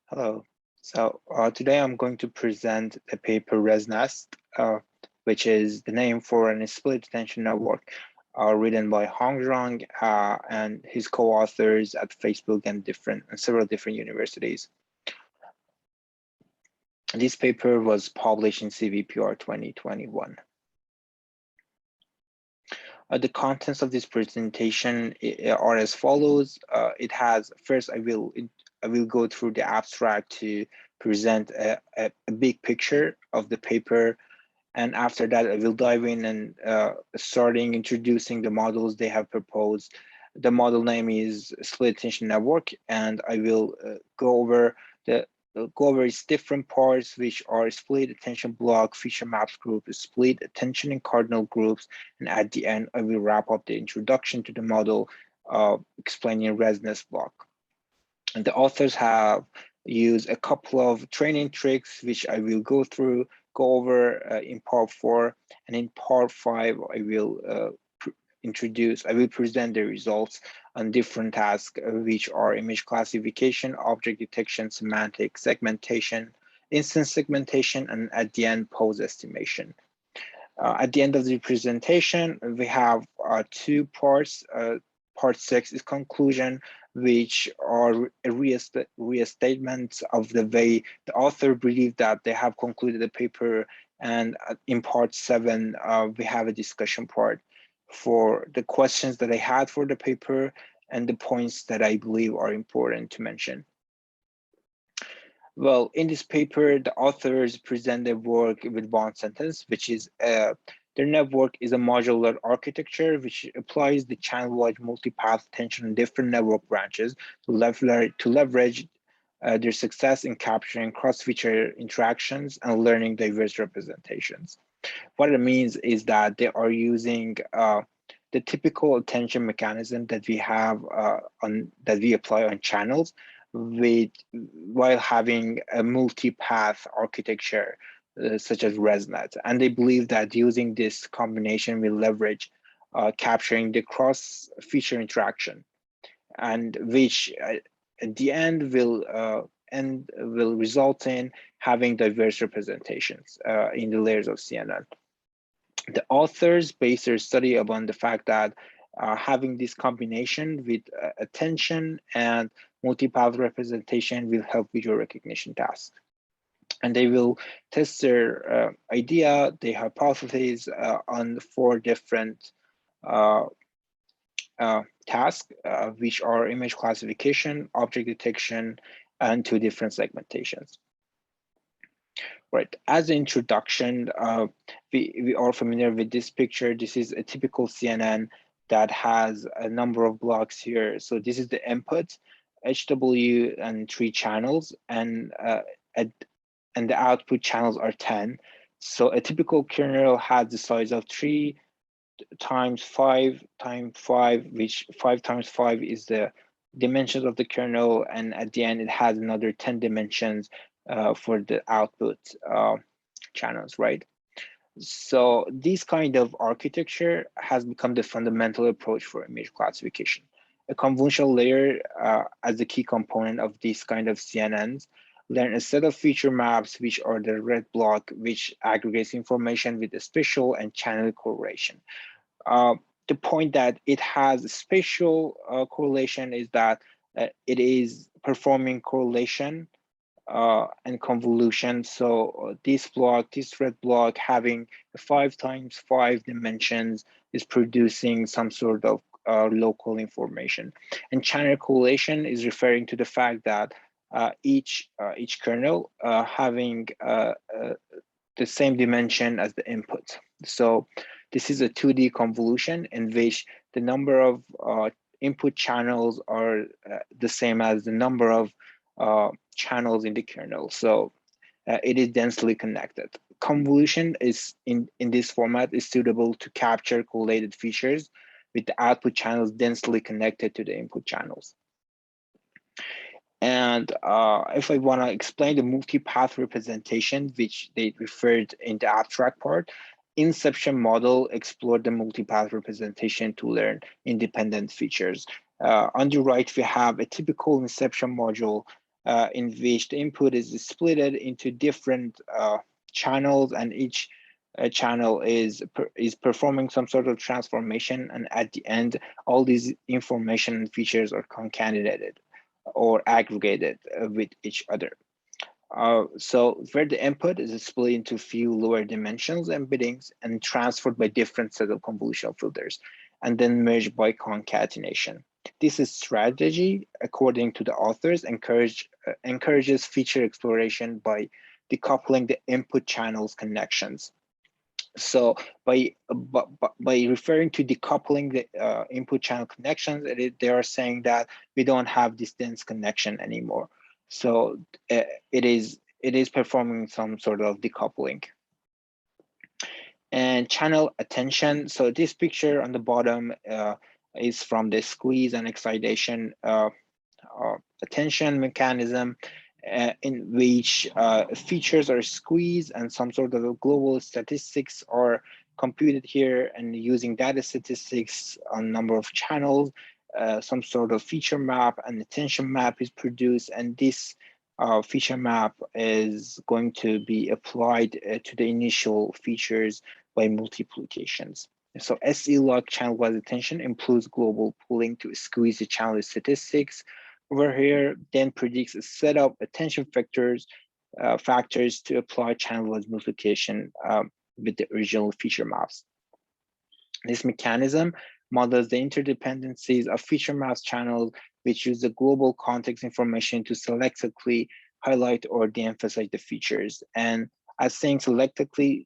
Hello. Today I'm going to present the paper ResNest, which is the name for an split attention network written by Hong Zhang and his co-authors at Facebook and several different universities. This paper was published in CVPR 2021. The contents of this presentation are as follows. First, I will go through the abstract to present a big picture of the paper. And after that, I will dive in and starting introducing the models they have proposed. The model name is Split Attention Network, and I will go over its different parts, which are split attention block, feature maps group, split attention and cardinal groups. And at the end, I will wrap up the introduction to the model, explaining ResNest block. And the authors have used a couple of training tricks, which I will go over in part 4. And in part 5, I will present the results on different tasks, which are image classification, object detection, semantic segmentation, instance segmentation, and at the end, pose estimation. At the end of the presentation, we have 2 parts. Part 6 is conclusion, which are a restatement of the way the author believed that they have concluded the paper. And in part 7, we have a discussion part for the questions that I had for the paper and the points that I believe are important to mention. Well, in this paper, the authors present their work with one sentence, which is their network is a modular architecture which applies the channel-wide multipath attention on different network branches to leverage their success in capturing cross-feature interactions and learning diverse representations. What it means is that they are using the typical attention mechanism that we have that we apply on channels while having a multi-path architecture such as ResNet. And they believe that using this combination will leverage capturing the cross-feature interaction, and which at the end will result in having diverse representations in the layers of CNN. The authors base their study upon the fact that having this combination with attention and multipath representation will help visual recognition tasks. And they will test their idea, their hypotheses on 4 different tasks, which are image classification, object detection, and 2 different segmentations. Right, as an introduction, we are familiar with this picture. This is a typical CNN that has a number of blocks here. So this is the input, HW, and 3 channels, and the output channels are 10. So a typical kernel has the size of 3 times 5 times 5, which 5 times 5 is the dimensions of the kernel, and at the end it has another 10 dimensions for the output channels, right? So this kind of architecture has become the fundamental approach for image classification. A convolutional layer as the key component of this kind of CNNs learn a set of feature maps, which are the red block, which aggregates information with a spatial and channel correlation. The point that it has a spatial correlation is that it is performing correlation and convolution. So this red block having 5 times 5 dimensions is producing some sort of local information. And channel correlation is referring to the fact that each kernel having the same dimension as the input. So this is a 2D convolution in which the number of input channels are the same as the number of channels in the kernel. So it is densely connected. Convolution is in this format is suitable to capture correlated features with the output channels densely connected to the input channels. And if I want to explain the multi-path representation, which they referred in the abstract part, inception model explored the multi-path representation to learn independent features. On the right, we have a typical inception module in which the input is split into different channels, and each channel is performing some sort of transformation, and at the end all these information and features are concatenated or aggregated with each other. So where the input is split into few lower dimensions embeddings and transferred by different set of convolutional filters, and then merged by concatenation. This is strategy, according to the authors, encourages feature exploration by decoupling the input channels connections. So by referring to decoupling the input channel connections, they are saying that we don't have this dense connection anymore. So it is performing some sort of decoupling. And channel attention. So this picture on the bottom is from the squeeze and excitation attention mechanism, in which features are squeezed and some sort of global statistics are computed here, and using data statistics on number of channels, some sort of feature map and attention map is produced, and this feature map is going to be applied to the initial features by multiplications. So SE-log channel-wise attention includes global pooling to squeeze the channel statistics over here, then predicts a set of attention factors to apply channel-wise multiplication with the original feature maps. This mechanism models the interdependencies of feature maps channels, which use the global context information to selectively highlight or de-emphasize the features. And as saying selectively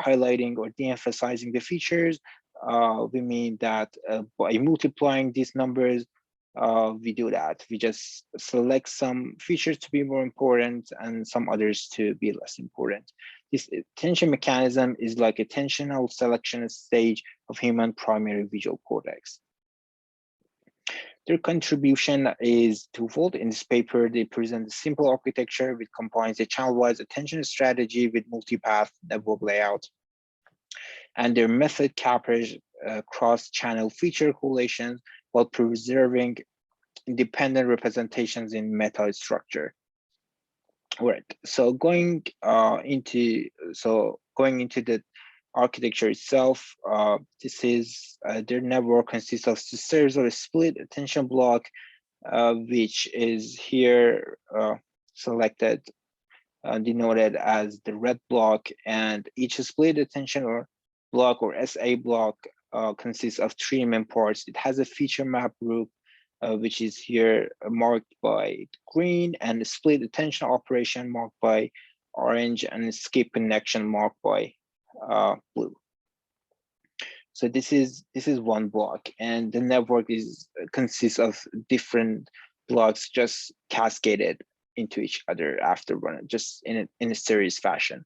highlighting or de-emphasizing the features, we mean that by multiplying these numbers, we do that. We just select some features to be more important and some others to be less important. This attention mechanism is like attentional selection stage of human primary visual cortex. Their contribution is twofold. In this paper, they present a simple architecture which combines a channel-wise attention strategy with multipath network layout. And their method captures cross-channel feature correlations while preserving independent representations in meta structure. All right, so going into the architecture itself, this is their network consists of a series of split attention block, which is here selected, denoted as the red block, and each split attention or block or SA block consists of three main parts. It has a feature map group, which is here marked by green, and a split attention operation marked by orange, and a skip connection marked by blue. So this is one block, and the network consists of different blocks just cascaded into each other after one, just in a series fashion.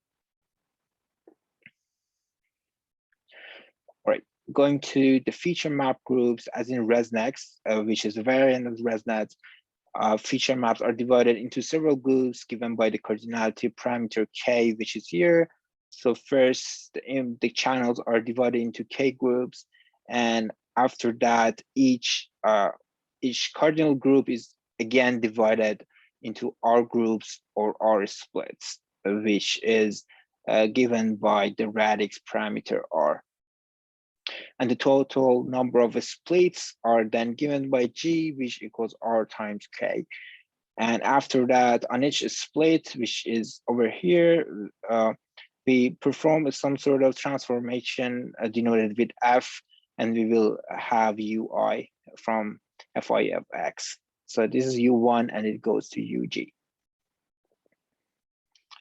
All right, going to the feature map groups, as in ResNest, which is a variant of ResNet. Feature maps are divided into several groups given by the cardinality parameter K, which is here. So first, the channels are divided into K groups, and after that, each cardinal group is again divided into R groups or R splits, which is given by the radix parameter R. And the total number of splits are then given by G, which equals R times K. And after that, on each split, which is over here, we perform some sort of transformation denoted with F, and we will have UI from Fi of X. So this is U1 and it goes to UG.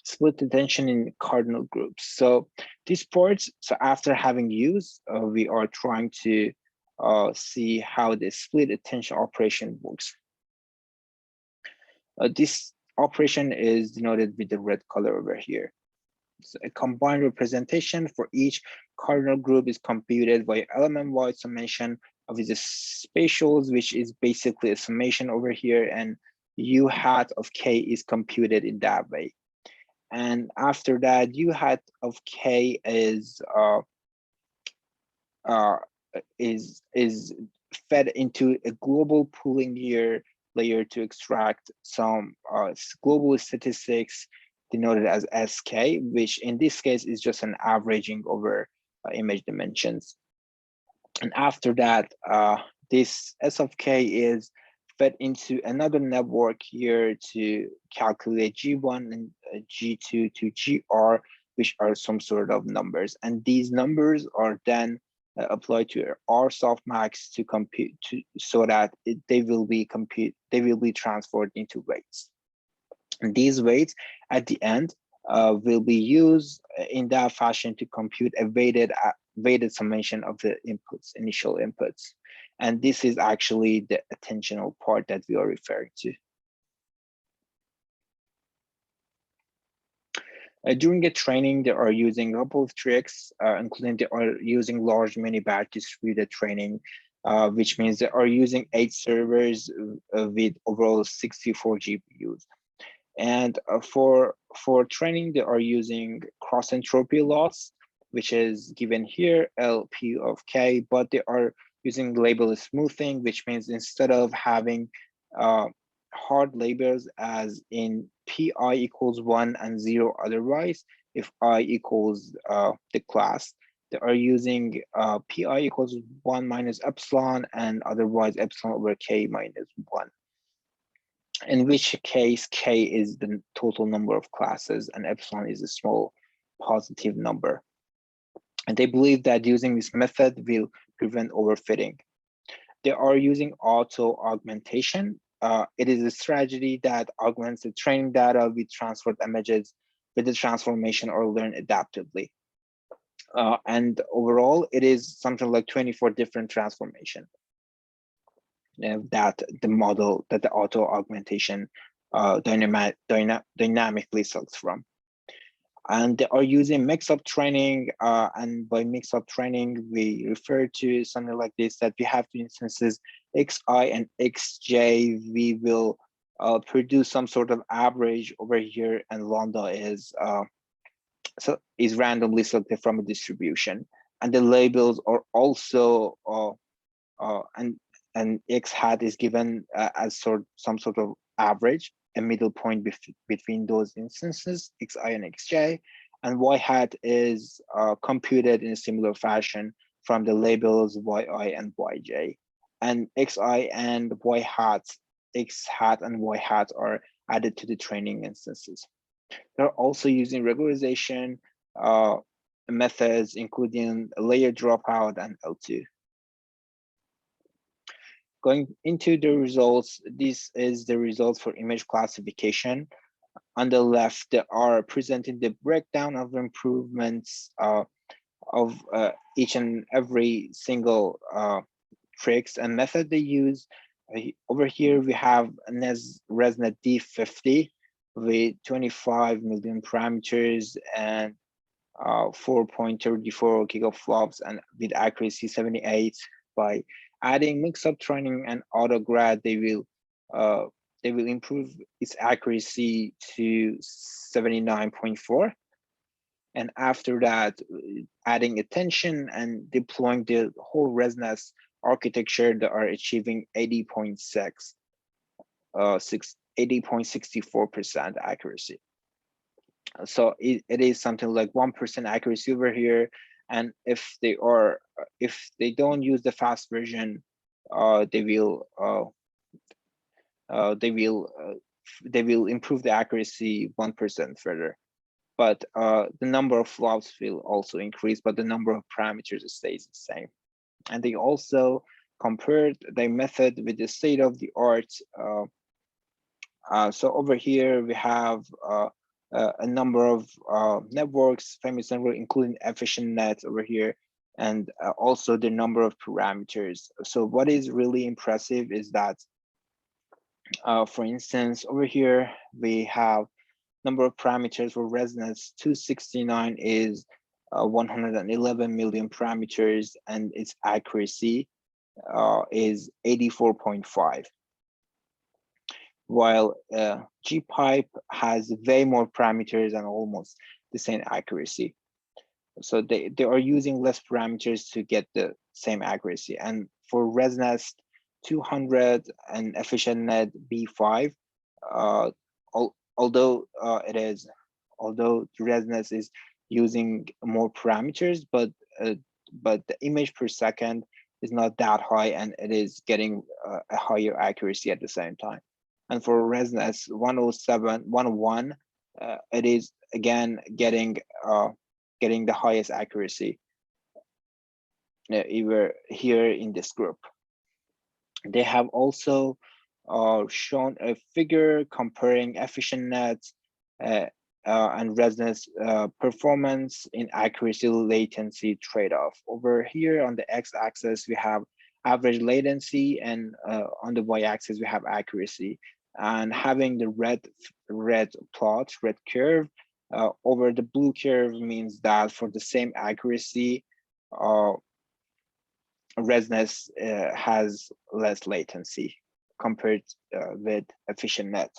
Split attention in cardinal groups. So these parts, so after having used, we are trying to see how the split attention operation works. This operation is denoted with the red color over here. So a combined representation for each cardinal group is computed by element-wide summation of its spatials, which is basically a summation over here, and U hat of K is computed in that way. And after that, U hat of K is fed into a global pooling here layer to extract some global statistics denoted as SK, which in this case is just an averaging over image dimensions. And after that, this S of K is fed into another network here to calculate G1 and G2 to GR, which are some sort of numbers. And these numbers are then applied to R softmax to compute so that they will be transferred into weights. And these weights at the end will be used in that fashion to compute a weighted summation of the initial inputs. And this is actually the attentional part that we are referring to. During a training, they are using a couple of tricks, including they are using large mini-batch distributed training, which means they are using 8 servers with overall 64 GPUs. And for training, they are using cross entropy loss, which is given here, LP of K, but they are using label smoothing, which means instead of having hard labels as in PI equals 1 and 0 otherwise, if I equals the class, they are using PI equals 1 minus epsilon and otherwise epsilon over K minus 1. In which case, K is the total number of classes and epsilon is a small positive number. And they believe that using this method will prevent overfitting. They are using auto augmentation. It is a strategy that augments the training data with transferred images with the transformation or learn adaptively. And overall, it is something like 24 different transformations that the model, that the auto augmentation dynamically selects from. And they are using mix-up training, and by mix-up training, we refer to something like this, that we have two instances, xi and xj. We will produce some sort of average over here, and lambda is randomly selected from a distribution. And the labels are also, and x hat is given as some sort of average, a middle point between those instances, xi and xj, and y hat is computed in a similar fashion from the labels yi and yj. And xi and y hats, x hat and y hat are added to the training instances. They're also using regularization methods, including layer dropout and L2. Going into the results, this is the results for image classification. On the left, they are presenting the breakdown of improvements of each and every single tricks and method they use. Over here, we have ResNest D50 with 25 million parameters and 4.34 gigaflops and with accuracy 78. By adding mix-up training and autograd, they will improve its accuracy to 79.4. And after that, adding attention and deploying the whole ResNest architecture, they are achieving 80.64% accuracy. So it is something like 1% accuracy over here. And if they don't use the fast version, they will improve the accuracy 1% further. But the number of flops will also increase, but the number of parameters stays the same. And they also compared their method with the state of the art. So over here we have a number of networks, famous network, including efficient net over here, and also the number of parameters. So what is really impressive is that, for instance, over here we have number of parameters for ResNest 269 is 111 million parameters, and its accuracy is 84.5. While gpipe has way more parameters and almost the same accuracy. So they are using less parameters to get the same accuracy. And for ResNest 200 and efficient net B5. Uh, although although ResNest is using more parameters, but the image per second is not that high, and it is getting a higher accuracy at the same time. And for ResNest 107, 101, it is again getting the highest accuracy here in this group. They have also shown a figure comparing efficient nets and ResNest performance in accuracy latency trade-off. Over here on the x-axis, we have average latency, and on the y-axis, we have accuracy. And having the red curve over the blue curve means that for the same accuracy, ResNest has less latency compared with efficient net.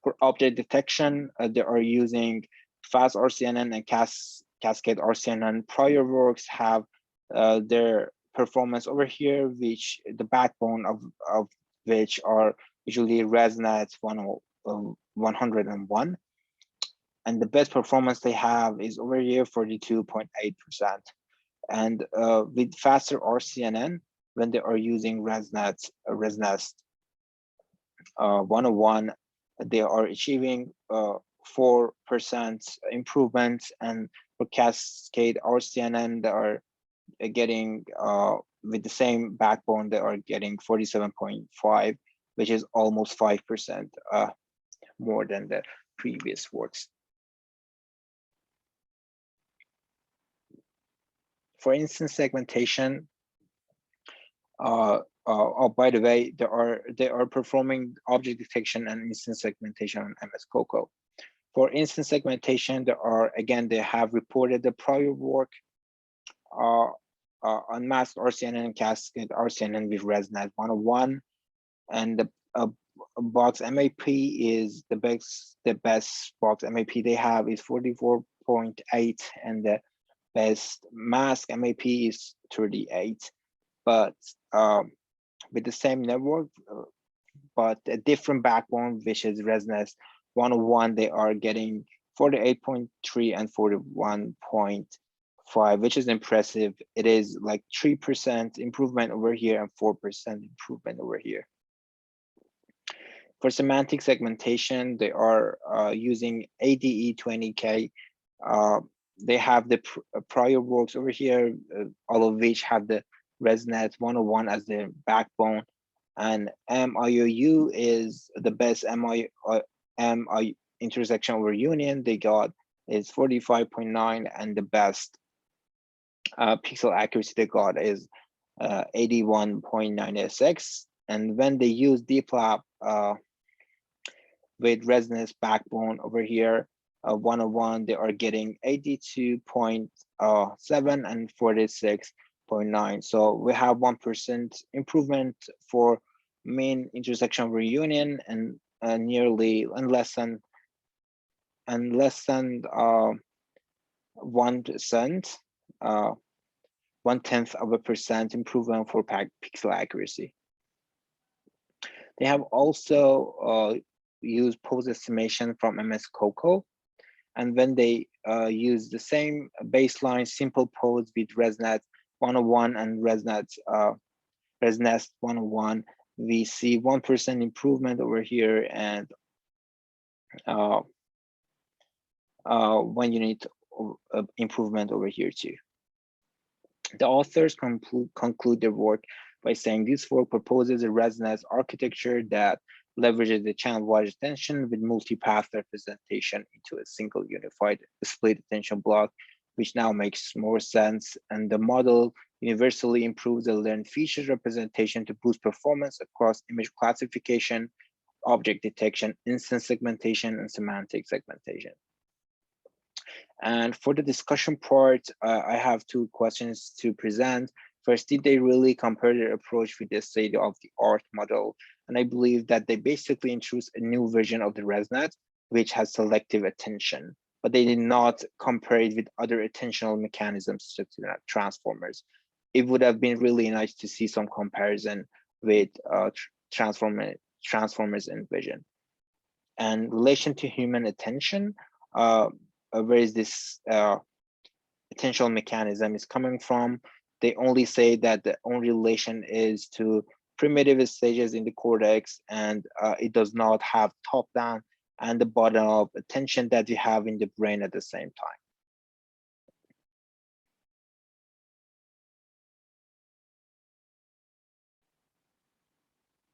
For object detection, they are using fast RCNN and cascade RCNN. Prior works have their performance over here, which the backbone of which are usually ResNet 101. And the best performance they have is over here, 42.8%. And with faster RCNN, when they are using ResNest 101, they are achieving 4% improvement, and for cascade RCNN, they are getting with the same backbone, they are getting 47.5, which is almost 5% more than the previous works. For instance segmentation, oh, by the way, they are performing object detection and instance segmentation on MS Coco. For instance segmentation, they have reported the prior work on masked RCNN and cascade RCNN with ResNet 101, and the box MAP is the best box MAP they have is 44.8, and the best mask MAP is 38. But with the same network, but a different backbone, which is ResNest 101, they are getting 48.3 and 41.5, which is impressive. It is like 3% improvement over here and 4% improvement over here. For semantic segmentation, they are using ADE20K. They have the prior works over here, all of which have the ResNet 101 as their backbone, and MIOU is the best MI intersection over union they got is 45.9, and the best pixel accuracy they got is 81.96. And when they use DeepLab with ResNest backbone over here, 101, they are getting 82.7 and 46.9. So we have 1% improvement for mean intersection over union, and nearly and less than 1%, 0.1% improvement for pixel accuracy. They have also used pose estimation from MS Coco, and when they use the same baseline simple pose with ResNet 101 and ResNest 101, we see 1% improvement over here, and 1 unit improvement over here too. The authors conclude their work by saying this work proposes a ResNest architecture that leverages the channel-wide attention with multi-path representation into a single unified split attention block, which now makes more sense. And the model universally improves the learned features representation to boost performance across image classification, object detection, instance segmentation, and semantic segmentation. And for the discussion part, I have 2 questions to present. First, did they really compare their approach with the state-of-the-art model? And I believe that they basically introduced a new version of the ResNet, which has selective attention, but they did not compare it with other attentional mechanisms such as transformers. it would have been really nice to see some comparison with transformers in vision. And relation to human attention, where is this attentional mechanism is coming from? They only say that the only relation is to primitive stages in the cortex, and it does not have top down and the bottom of attention that you have in the brain at the same time.